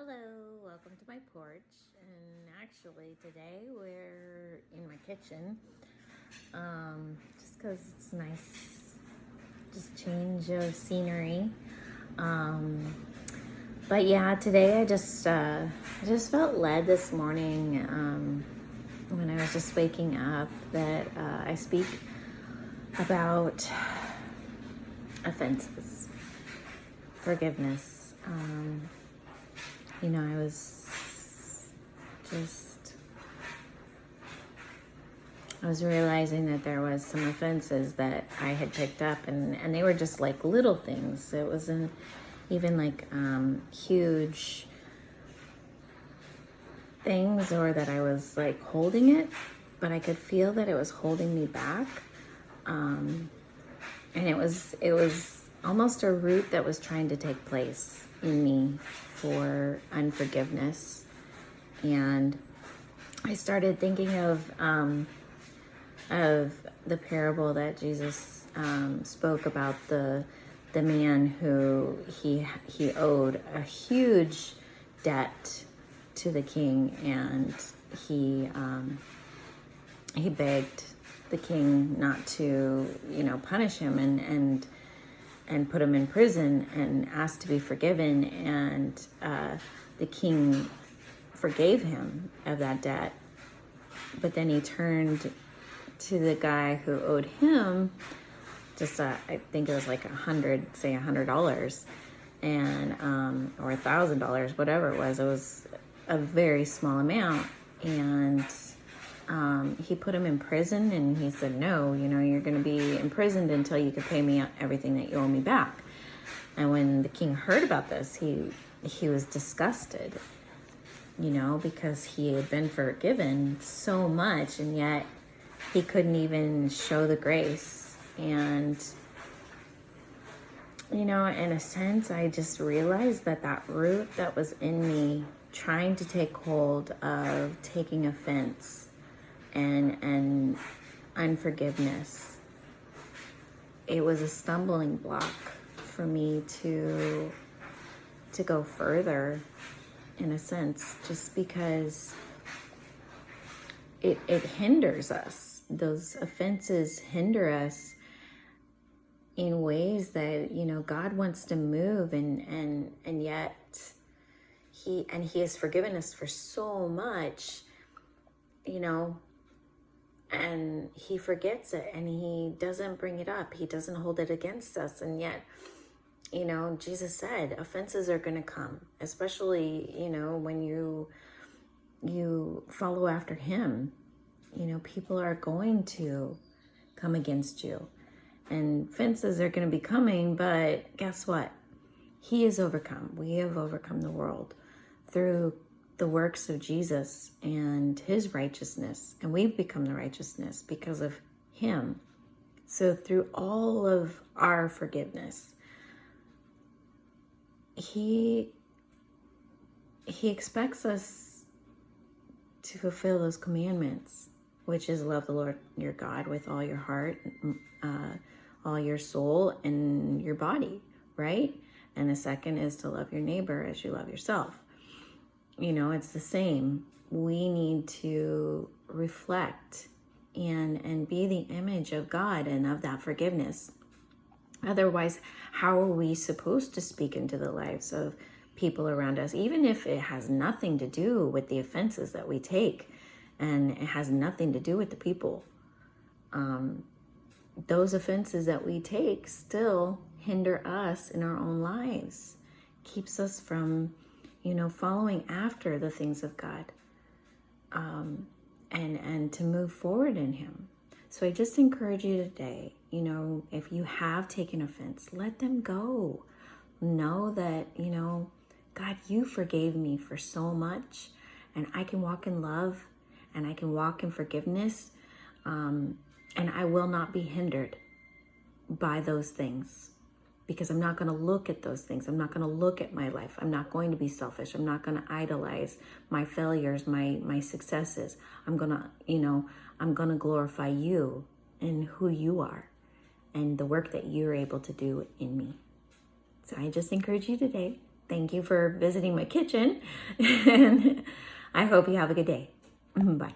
Hello, welcome to my porch. And actually, today we're in my kitchen, just because it's nice, just change of scenery. But yeah, today I just felt led this morning when I was just waking up that I speak about offenses, forgiveness. I was realizing that there was some offenses that I had picked up, and they were just like little things. It wasn't even like huge things, or that I was like holding it, but I could feel that it was holding me back. And it was almost a root that was trying to take place in me for unforgiveness. And I started thinking of the parable that Jesus spoke about the man who he owed a huge debt to the king, and he begged the king not to punish him and put him in prison, and asked to be forgiven. And the king forgave him of that debt. But then he turned to the guy who owed him just I think it was like $100, and or $1,000, whatever it was. It was a very small amount, and he put him in prison, and he said, no, you're going to be imprisoned until you can pay me everything that you owe me back. And when the king heard about this, he was disgusted, because he had been forgiven so much, and yet he couldn't even show the grace. And, in a sense, I just realized that root that was in me trying to take hold of taking offense and unforgiveness, it was a stumbling block for me to go further, in a sense, just because it hinders us. Those offenses hinder us in ways that God wants to move, and yet he has forgiven us for so much, and he forgets it, and he doesn't bring it up. He doesn't hold it against us. And yet, Jesus said offenses are going to come, especially, when you follow after him. People are going to come against you, and offenses are going to be coming. But guess what? He is overcome. We have overcome the world through the works of Jesus and his righteousness, and we've become the righteousness because of him. So through all of our forgiveness, he expects us to fulfill those commandments, which is love the Lord your God with all your heart, all your soul, and your body, right? And the second is to love your neighbor as you love yourself. It's the same. We need to reflect and be the image of God and of that forgiveness. Otherwise, how are we supposed to speak into the lives of people around us, even if it has nothing to do with the offenses that we take, and it has nothing to do with the people? Those offenses that we take still hinder us in our own lives, keeps us from following after the things of God, and to move forward in him. So I just encourage you today, if you have taken offense, let them go. Know that, God, you forgave me for so much, and I can walk in love, and I can walk in forgiveness, and I will not be hindered by those things. Because I'm not going to look at those things. I'm not going to look at my life. I'm not going to be selfish. I'm not going to idolize my failures, my successes. I'm going to glorify you and who you are and the work that you're able to do in me. So I just encourage you today, thank you for visiting my kitchen. And I hope you have a good day. Bye.